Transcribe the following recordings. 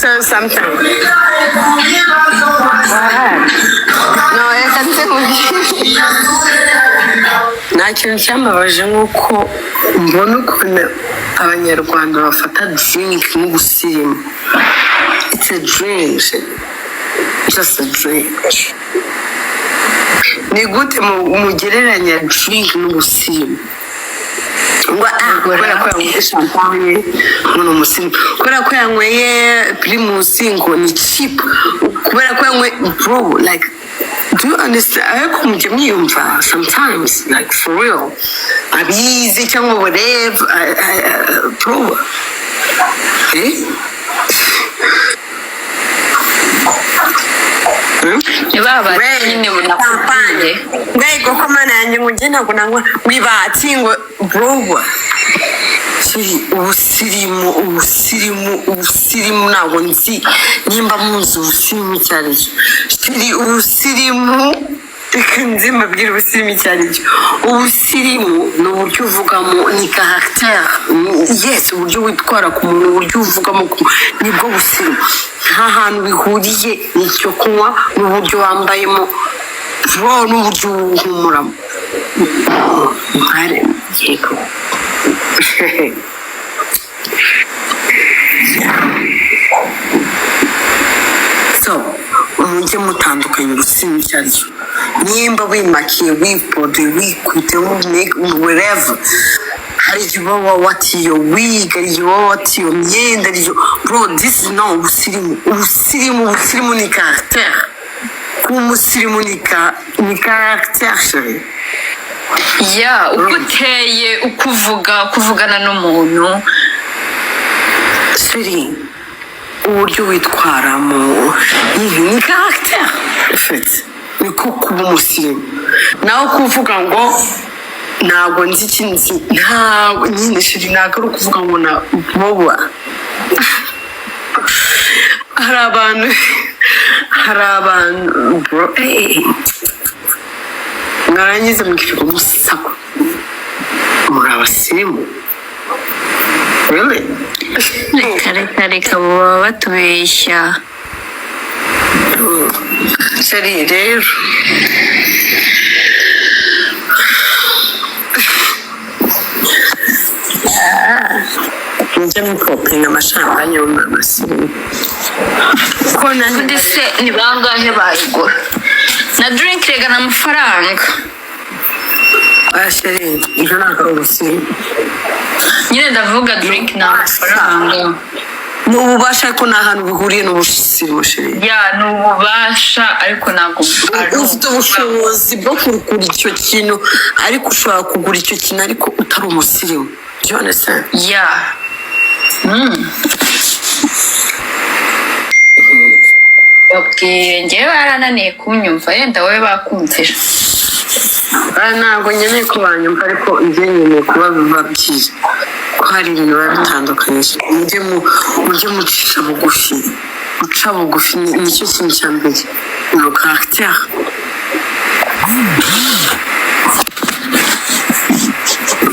say something. No, I can't say nta kintu cyambabaje nk'uko mbona ukuntu abanyarwanda bafata drink nk'ubusirimu. It's a drink, just a drink. Ni gute mugereranya drink n'ubusirimu? Kubera ko yanyweye champagne umuntu umusirimu, kubera ko yanyweye primusi ngo ni cheap, kubera ko yanyweye bro, like, do you understand? Ariko mujye mwiyumva sometimes, like for real, abizi cyangwa whatever, bro, Baba nyine bunapande ngayiko ko mana yanjye nguje ntabwo nangwa wibati ngo bro ubusirimu ntabwo nzi nimba muzi ubusirimu cyane shiri ubusirimu ikanze mabwira ubusirimu cyane ubusirimu ni uburyo uvugamo ni caractère yes uburyo witwara ku muntu uburyo uvugamo nibwo busirimu nta hantu bihuriye n'icyo kunywa n'uburyo wambayemo bro n'uburyo uhumuramo mpare yego so umujye mutandukanye ubusirimu icyo ari cyo nimba wimakiye wipode wikute whatever hari igihe uba watiyo wiga hari igihe uba watiyo myenda bro this is not ubusirimu ni caractère kuba umusirimu ni caractère chérie ya uko uteye uko kuvugana n'umuntu chérie uburyo witwaramo ni caractère effect niko kuba umusirimu nawe kuvuga ngo ntabwo nzi ikinzi ntabwo nyine shiri ntabwo ari ukuvuga ngo na boba hari abantu bro mwarangize mukifika umusako muri abasirimu really reka baba batubeshya shiri rero njya mukopinga amashambanye yo muri abasirimu ndetse ni bangahe bayigura na drink rega n'amafaranga shiri ibyo ntabwo ari ubusirimu nyine ndavuga drink n'amafaranga ni ububasha ariko nta hantu bihuriye n'ubusirimu shiri ya ni ububasha ariko ntabwo ufite ubushobozi bwo kugura icyo kintu ariko ushobora kugura icyo kintu ariko utari umusirimu do you understand? ya babwire ngewe barananiye kunyumva yenda wowe bakumvira ntabwo nkeneye ko banyumva ariko njye nkeneye kuba babyiye ko hari ibintu biba bitandukanye mujye mucisha bugufi guca bugufi nicyo kintu cya mbere ni caractère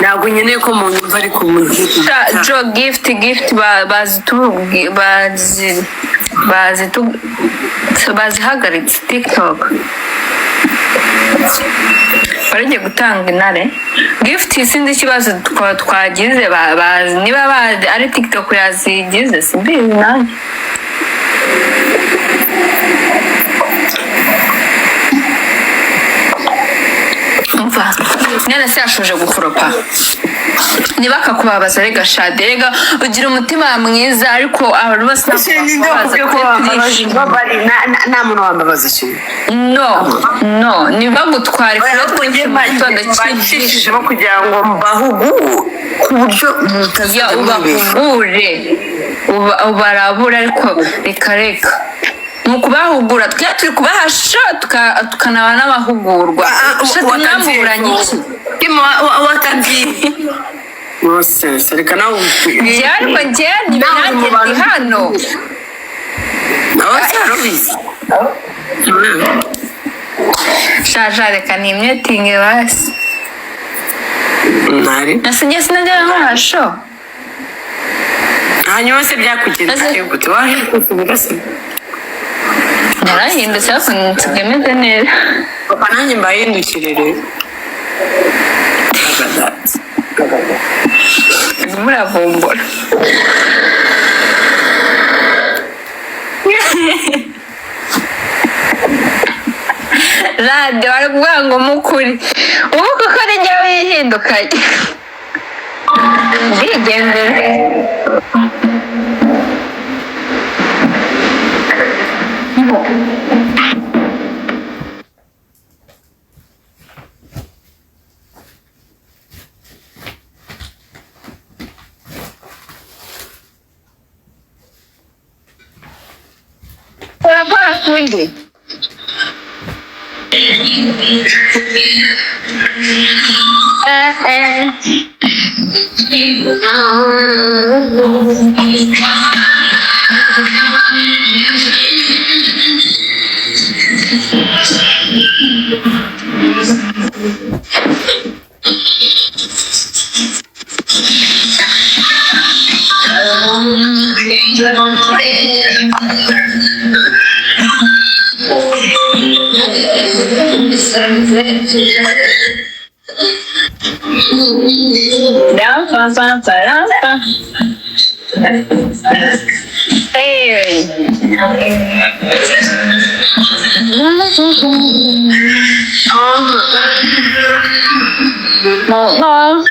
ntabwo nkeneye ko mu nyumva ariko mu jo gift bazihagaritse tiktok baragiye gutanga intare gift sinzi ikibazo twagize niba ari tiktok yazigize simbizi nanjye umva nene se yashoje gukoropa niba akakubabaza rega shade rega ugira umutima mwiza ariko abantu bose nta muntu wambabaza ikintu no niba gutwara ikirere kugira ngo mbahugu ku buryo ubahugure ubarabura ariko reka ni ukubahugura twe turi kubahasha tukanaba n'abahugurwa mwamburanye iki wakabyiye bose reka nawe ariko njye nanjye ndi hano nawe cyarubizi shaja reka nimyetinge basi nari nasinjye sinagera nk'ahasho hanyuma se byakugendeye gute wahindutse birasa narahindutse ariko nsigameze neza papa nanjye mbahindukire rero muravumbura radiyo bari kuvuga ngo mukuri ubu kuko nijya wihindukanye ndigendere urakora kundi Papa.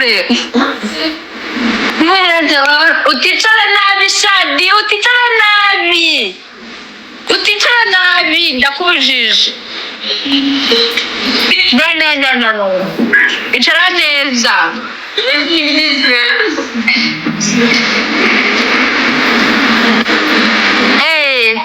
wicare uticara nabi Shadi, uticara nabi, uticara nabi, ndakubujije. No, icara neza. Hey,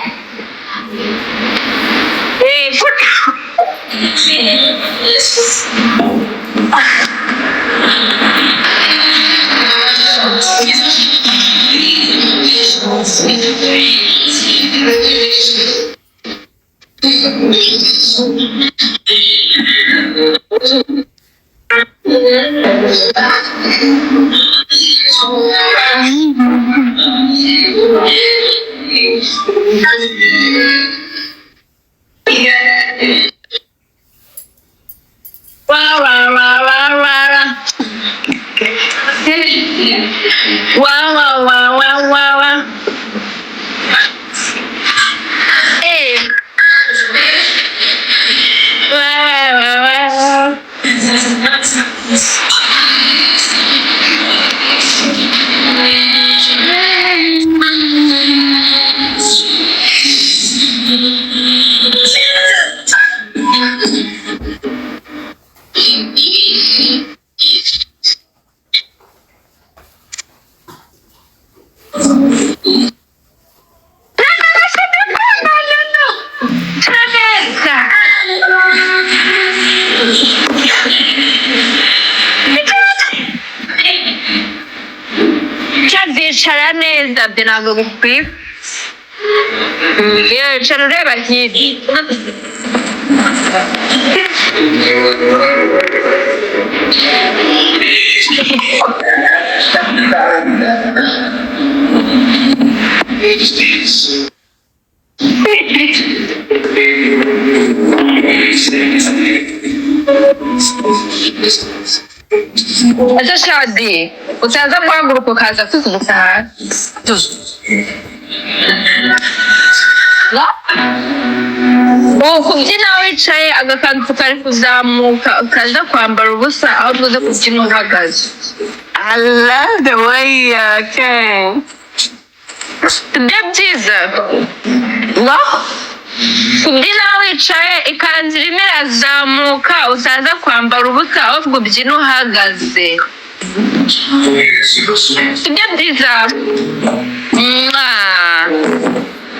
wow. Hey. Icara neza ntabwo bikwiye. Icara ureba hirya. Ese Shadi, utaza guhaguruka ukaza tuzuza hasi. Kubyina wicaye agakanzu kari kuzamuka ukaza kwambara ubusa aho uza kubyina uhagaze. I love the way you can. Ibyo byiza. Kubyina wicaye ikanzu irimo irazamuka utaza kwambara ubusa ahubwo ubyina uhagaze. Ibyo byiza.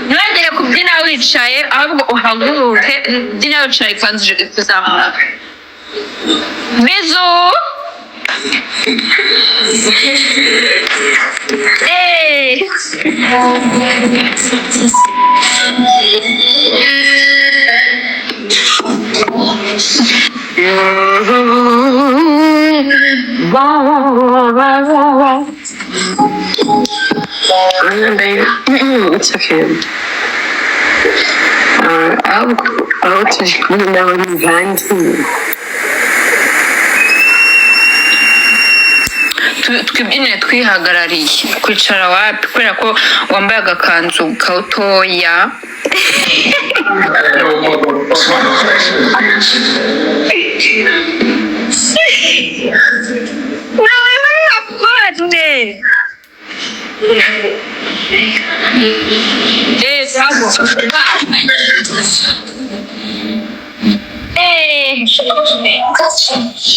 Ntwongere kubyina wicaye ahubwo uhaguruke ubyina wicaye ikanzu irazamuka. Bizu. Hey. It's okay. I'll take you now in the Twibyinire twihagarariye kwicara wapi kubera ko wambaye agakanzu kawutoya.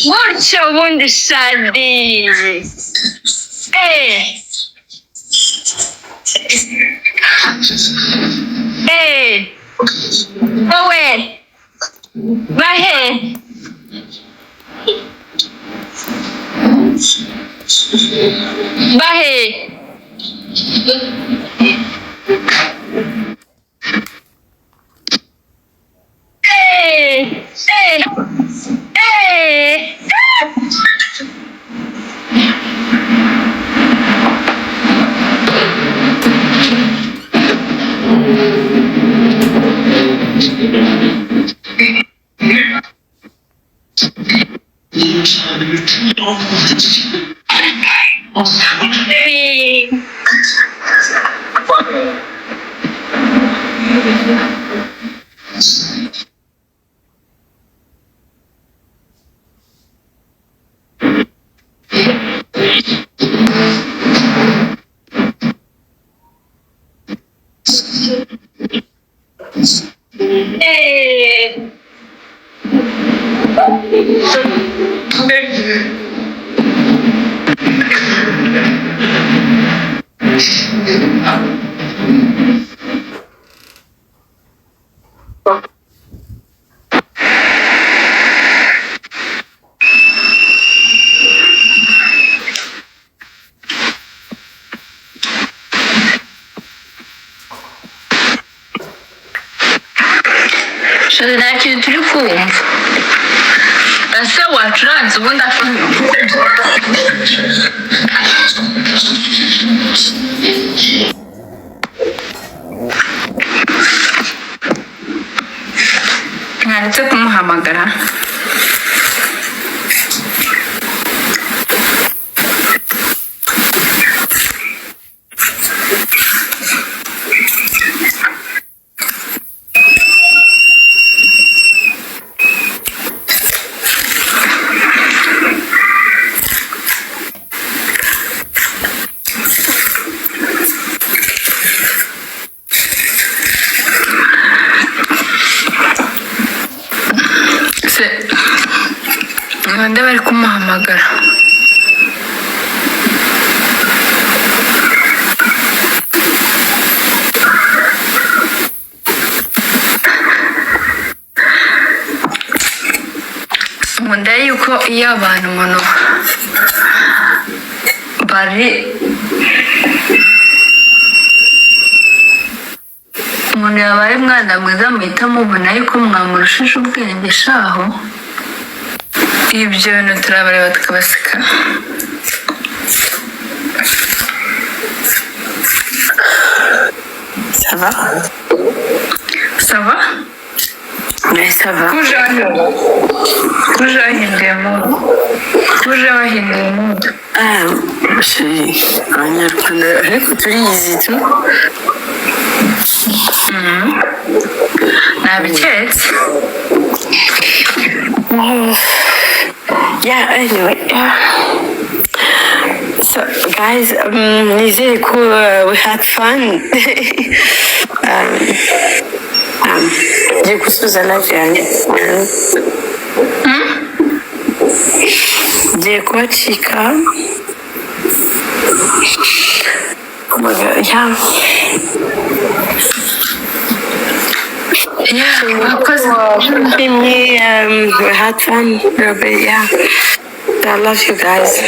Gutyo ubundi Shadi. Wowe bahe bahe nta kintu turi kumva ese wacuranze ubundi ntaretse kumuhamagara abandi bari kumuhamagara nkunda yuko iyo abantu umuntu bari umuntu yabaye umwana mwiza muhita mubona yuko mwamurushije ubwenge shaho ibyo bintu turabareba tukabaseka Ça va? Ça va? Oui, ça va. Kuja wahinduye mood. Ah, chérie, abanyarwanda ariko turiyizi tu. Nabiketse. Yeah, anyway, yeah. So, guys, nizere ko we had fun. Ngiye gusoza live yanjye. Ngiye kubacika. Oh my God, yeah. Yeah, because we had fun, but yeah, I love you guys.